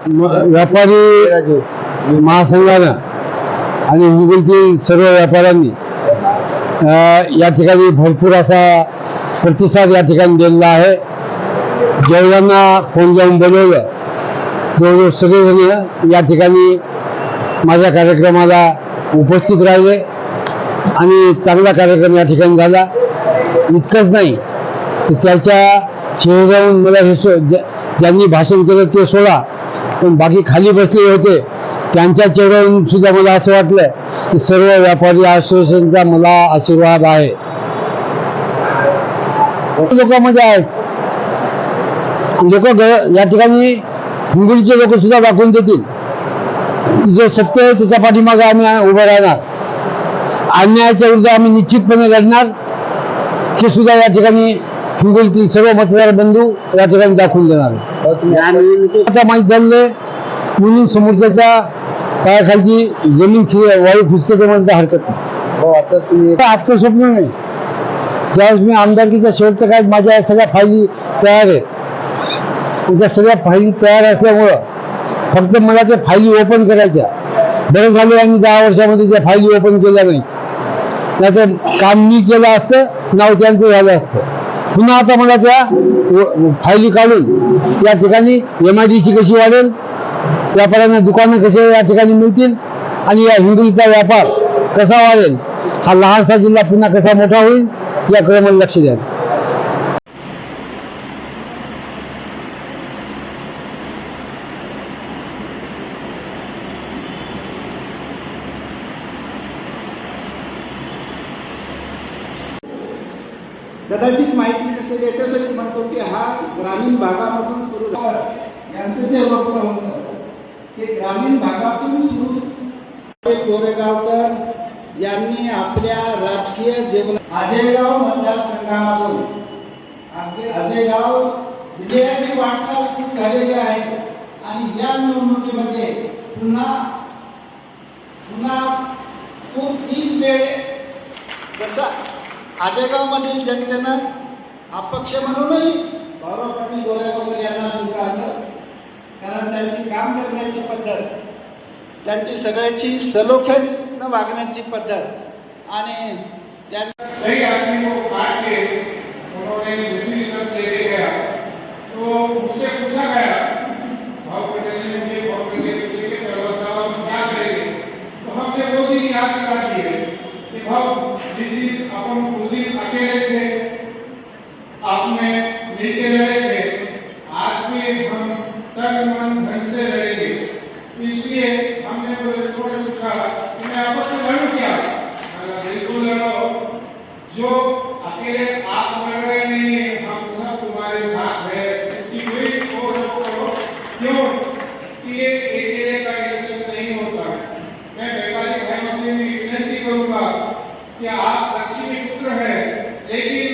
व्यापारी महासंघानं आणि हिंगोलीतील सर्व व्यापाऱ्यांनी या ठिकाणी भरपूर असा प्रतिसाद या ठिकाणी दिलेला आहे. जेवढ्यांना फोन जाऊन बोलवलं जवळजवळ सगळेजण या ठिकाणी माझ्या कार्यक्रमाला उपस्थित राहिले आणि चांगला कार्यक्रम या ठिकाणी झाला. इतकंच नाही तर त्याच्या चेहऱ्यावरून मला हे ज्यांनी भाषण केलं ते सोडा, पण बाकी खाली बसले होते त्यांच्या चेहऱ्यावरून सुद्धा मला असं वाटलं की सर्व व्यापारी असोसिएशनचा मला आशीर्वाद आहे. लोकांमध्ये आहेत लोक या ठिकाणी हिंगोलीचे लोक सुद्धा दाखवून देतील जो सत्य आहे त्याच्या पाठीमागे आम्ही उभं राहणार. अन्यायाच्या विरुद्ध आम्ही निश्चितपणे लढणार हे सुद्धा या ठिकाणी हिंगोलीतील सर्व मतदार बंधू या ठिकाणी दाखवून देणार. आता माहीत झाले म्हणून समोरच्याच्या पायाखालची जमीन वायू फुसके म्हणता हरकत नाही. आता तुम्ही आजचं स्वप्न नाही. ज्यावेळेस मी आमदारकीच्या शेवटच्या काळात माझ्या सगळ्या फायली तयार आहेत. त्या सगळ्या फायली तयार असल्यामुळं फक्त मला त्या फायली ओपन करायच्या. बरं झालं आणि 10 वर्षामध्ये त्या फायली ओपन केल्या नाही, नाहीतर काम मी केलं असतं, नाव त्यांचं झालं असतं. पुन्हा आता मला त्या फायली काढून या ठिकाणी MIDC कशी वाढेल, व्यापाऱ्यांना दुकानं कसे या ठिकाणी मिळतील आणि या हिंगोलीचा व्यापार कसा वाढेल, हा लहानसा जिल्हा पुन्हा कसा मोठा होईल या क्रमाने लक्ष द्या. कदाचित माहिती नसेल याच्यासाठी म्हणतो की हा ग्रामीण भागामधून सुरू झाला. यांचं जे वक्तव्य होतं की ग्रामीण भागातून सुरू गोरेगावकर यांनी आपल्या राजकीय जीवनात आजेगाव मतदारसंघामधून आजेगाव विजयाची वाटचाल सुरू झालेली आहे आणि या निवडणुकीमध्ये पुन्हा खूप 3 वेळ जसा आजेगावमधील जनतेनं अपक्ष म्हणूनही भाऊराव पाटील गोरेगावकर यांना स्वीकारलं. कारण त्यांची काम करण्याची पद्धत, त्यांची सगळ्याची सलोख्यानं वागण्याची पद्धत आणि सही आदमी को काट के उन्होंने दूसरी तरफ ले गया. तो मुझसे पूछा गया भाऊ पटेल ने मुझे वोट के पीछे के व्यवस्था में क्या करेंगे. तो हमने वो दिन याद दिला दिए कि भाव जिस दिन अपन उस दिन अकेले थे, आपने मिलके रहे थे, आज भी हम तन मन धन से रहेंगे. इसलिए हमने थोड़ा पूछा कि मैं आपस में लड़ू क्या. बिल्कुल लड़ो, जो अकेले आप लड़ रहे नहीं, हम सब तुम्हारे साथ है. इसकी कोई करो क्यों कि ये अकेले का इलेक्शन नहीं होता है. मैं व्यापारी भाइयों से भी विनती करूंगा कि आप लक्ष्मी पुत्र है, लेकिन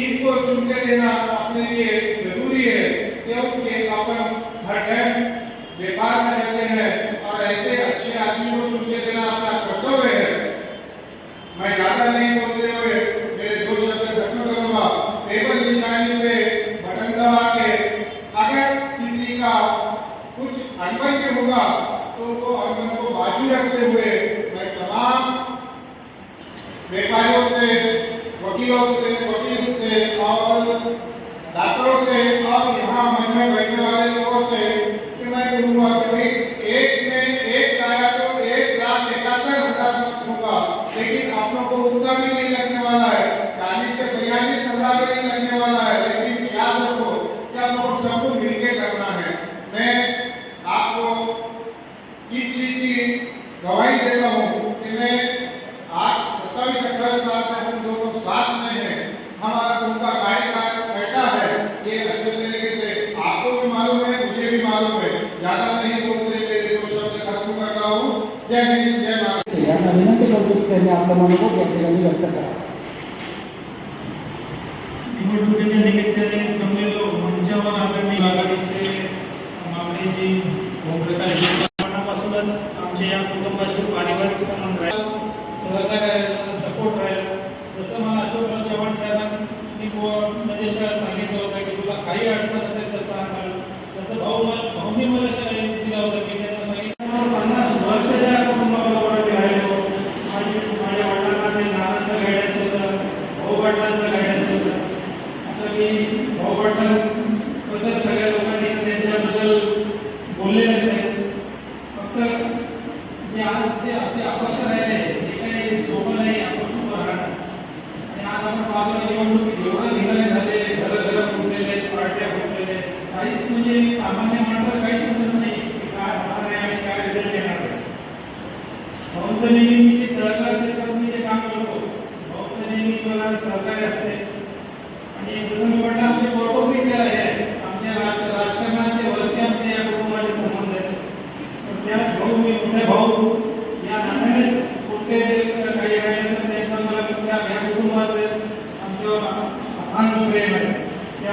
इनको चुनके देना अपने लिए जरूरी है क्योंकि अपन हर टाइम व्यापार में रहते हैं और ऐसे अच्छे आदमी को चुनके देना अपना कर्तव्य है. मैं ज्यादा नहीं बोलते हुए मेरे 2 शब्द खत्म करूंगा. टेबल निशानी पे बटन दबा के अगर किसी का कुछ अनबन होगा तो वो अनबन को बाजू रखते हुए मैं तमाम व्यापारियों से, वकीलों से, और डॉक्टरों से और यहाँ मन में बैठने वाले लोगों से कि मैं कहूँगा कि एक में एक आया तो 1,71,000 दूंगा, लेकिन आप लोगों को उतना भी नहीं लगने वाला है. 40 से 42,000 भी नहीं लगने वाला है. लेकिन याद रखो कि आप लोग सबको मिलकर करना है. मैं आपको इस चीज की गवाही देता हूँ कि मैं आज 27-28 साल से हम दोनों साथ में हैं. हमारा उनका कार्यकाल कैसा है ये अच्छे तरीके से आपको भी मालूम है, मुझे भी मालूम है. ज्यादा नहीं बोलते मेरे 2 शब्द खत्म करता हूँ. जय हिंद, जय भारत. यांना विनंती करतो की त्यांनी आपलं मनोगत या ठिकाणी व्यक्त करा. निवडणुकीच्या निमित्ताने जमलेलो मंचावर आघाडीचे मागणीची भूमिकापासूनच आमच्या या कुटुंबाशी पारिवारिक संबंध राहील, सहकार्य सपोर्ट राहील. जसं मला अशोकराव चव्हाण साहेबांनी सांगितलं होतं की तुला काही अडचण असेल तर सांग. तसं भाऊनी मला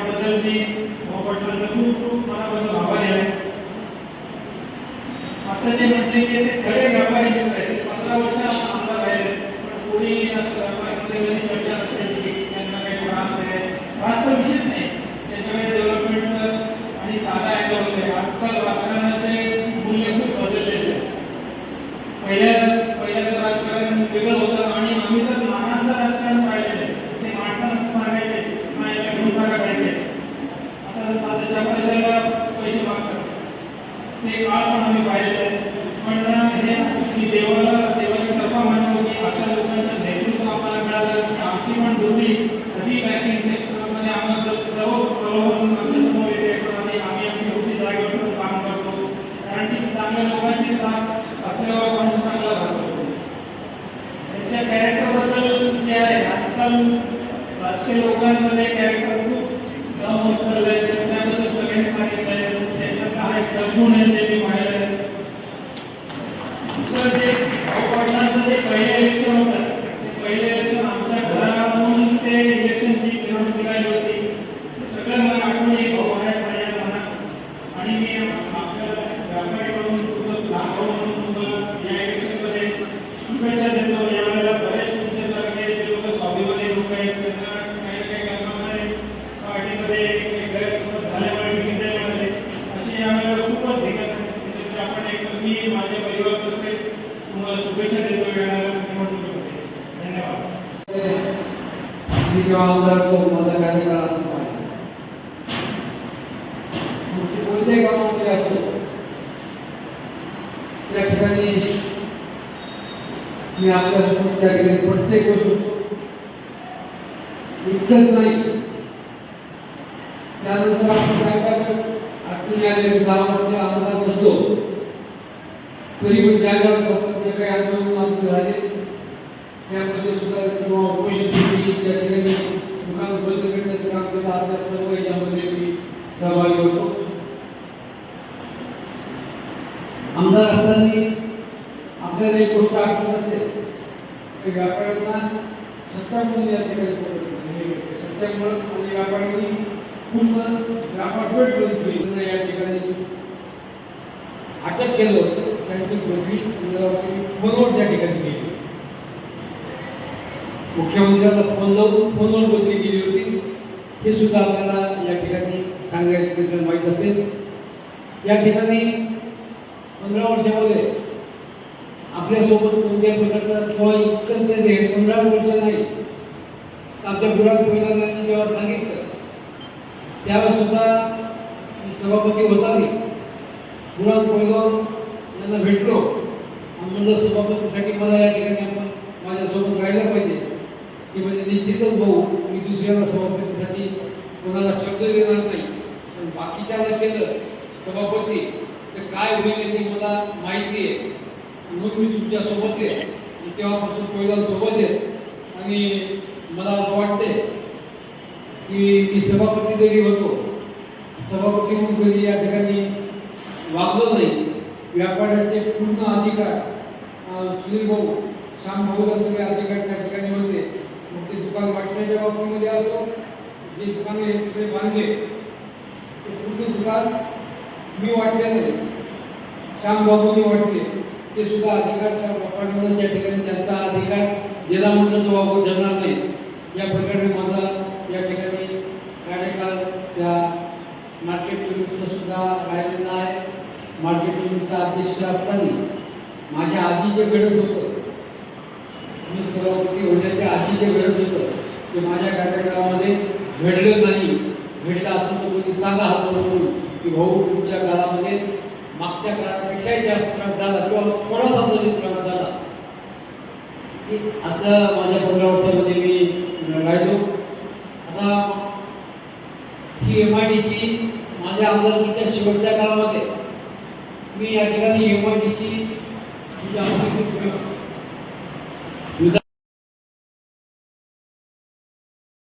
त्याबद्दल मी मोबदल्याचा खूप खूप मनापासून आभारी आहे. आता जे म्हटले की ते खरे व्यापारी लोक आहेत, 15 वर्ष आमदार राहिले, पण कोणी असं व्यापाऱ्यांमध्ये चर्चा नसते की त्यांना काही त्रास आहे. त्रासचा विषय नाही, त्याच्यामुळे डेव्हलपमेंटचं आणि साधा ऐकलं होते. आजकाल राजकारणाचे मूल्य खूप बदललेले आहे. पहिल्याचं राजकारण वेगळं होतं आणि आम्ही तर लहानाचं राजकारण पाहिलेलं आहे. ते माणसांना सांगायचे नाही घेऊन टाका पाहिजे. आता साध्याच्या पैशाला पैसे मागतात ते काळ पण आम्ही पाहिलेलं आहे. पण हे की देवाची कृपा म्हणतो की अशा लोकांचं नेतृत्व आम्हाला मिळालं की आमची पण बुद्धी कधी बँकिंग सेक्टरमध्ये आम्हाला प्रलोभन आमच्यासमोर येते आणि आम्ही आमची बुद्धी जागेवर काम करतो. कारण की चांगल्या लोकांची साथ असल्यावर माणूस चांगला राहतो. त्यांच्या कॅरेक्टरबद्दल जे आहे आजकाल राजकीय लोकांमध्ये कॅरेक्टर खूप डाऊन होत चाललं आहे. त्याबद्दल सगळ्यांनी सांगितलं आहे. त्याच्यात हा एक सद्गुण आहे ते मी पाहिलं आहे. दुसरं जे भाऊ जे पहिले इलेक्शन होतं ते पहिले इलेक्शन आमच्या घरामधून ते इलेक्शनची निवडणूक निघाली होती. सगळं मला आठवण एक भाऊ आहे माझ्या मनात आणि मी आपल्या व्यापारीकडून लहान भाऊ म्हणून तुम्हाला या इलेक्शनमध्ये शुभेच्छा देतो. यावेळेला बरेच तुमच्यासारखे जे लोक स्वाभिमानी लोक आहेत त्यांना काही ना काही कारणामुळे पार्टीमध्ये गैरसमज झाल्यामुळे तिकीट नाही मिळाले. अशी यावेळेला खूपच ठिकाण आपण एक मी माझ्या परिवारातर्फे तुम्हाला शुभेच्छा देतो येणाऱ्या निवडणुकीमध्ये. धन्यवाद. मी जेव्हा आमदार होतो माझा कार्यकाळ कोणत्याही गावामध्ये असतो त्या ठिकाणी मी आपल्यासोबत त्या ठिकाणी प्रत्येक गोष्ट इतकंच नाही. त्यानंतर आपण काय काय अडचणी आले 10 वर्ष आमदार नसतो तरी पण जागेवर सतत जे काही आंदोलन आमचे झाले त्यामध्ये सुद्धा किंवा उपस्थिती त्या ठिकाणी दुकान बंद करण्याचं काम केलं. आपल्या सर्व याच्यामध्ये मी सहभागी होतो. आमदार असताना आपल्याला एक गोष्ट आठवत असेल की व्यापाऱ्यांना सत्तामुळे या ठिकाणी सत्यामुळे आणि व्यापाऱ्यांनी पूर्ण व्यापार पेट बंद केली. या ठिकाणी अटक केलं होतं. त्यांची बदली फोनवर त्या ठिकाणी केली. मुख्यमंत्र्याला फोन लावून फोनवर बदली केली होती. हे सुद्धा आपल्याला या ठिकाणी सांगायचं माहीत असेल. या ठिकाणी 15 वर्षामध्ये आपल्यासोबत कोणत्याही प्रकारचा किंवा इतकंच नाही 15 वर्ष नाही आमच्या बुरात पहिल्यांदा जेव्हा सांगितलं त्यावेळेस सुद्धा सभापती होता नाही. बुरात पहिलं यांना भेटलो म्हणजे सभापतीसाठी मला या ठिकाणी आपण माझ्यासोबत राहिलं पाहिजे की म्हणजे निश्चितच भाऊ मी दुसऱ्याला सभापतीसाठी कोणाला शब्द देणार नाही. पण बाकीच्याला केलं सभापती तर काय होईल ते मला माहिती आहे. म्हणून मी तुमच्यासोबत आहे. तेव्हापासून पहिला सोबत आहे आणि मला असं वाटते की मी सभापती जरी होतो सभापती म्हणून कधी या ठिकाणी वागलो नाही. व्यापाऱ्याचे पूर्ण अधिकार सुनील भाऊ श्याम भाऊला सगळे अधिकार त्या ठिकाणी होते. मग ते दुकान वाटण्याच्या बाबतीमध्ये असो जे दुकाने सगळे बांधले ते पूर्ण दुकान मी वाटलेलं नाही श्याम बाबूंनी वाटले ते सुद्धा अधिकार त्या व्यापाऱ्यांना त्या ठिकाणी त्यांचा अधिकार दिला म्हणून तो वापर जमणार नाही. या प्रकारे माझा या ठिकाणी कार्यकाळ त्या मार्केट युनिटचा सुद्धा राहिलेला आहे. मार्केट युनिटचा अध्यक्ष असताना माझ्या आधी जे घडत होतं मी सभापती होण्याच्या आधी जे घडत होतं ते माझ्या कार्यकाळामध्ये घडलं नाही. घडलं असं तर कोणी सांगा हात म्हणून की भाऊ तुमच्या काळामध्ये मागच्या काळापेक्षाही जास्त त्रास झाला किंवा थोडासा जरी त्रास झाला असं माझ्या 15 वर्षामध्ये मी राहिलो. आता ही MIDC माझ्या आमदारकीच्या शेवटच्या काळामध्ये मी या ठिकाणी MIDC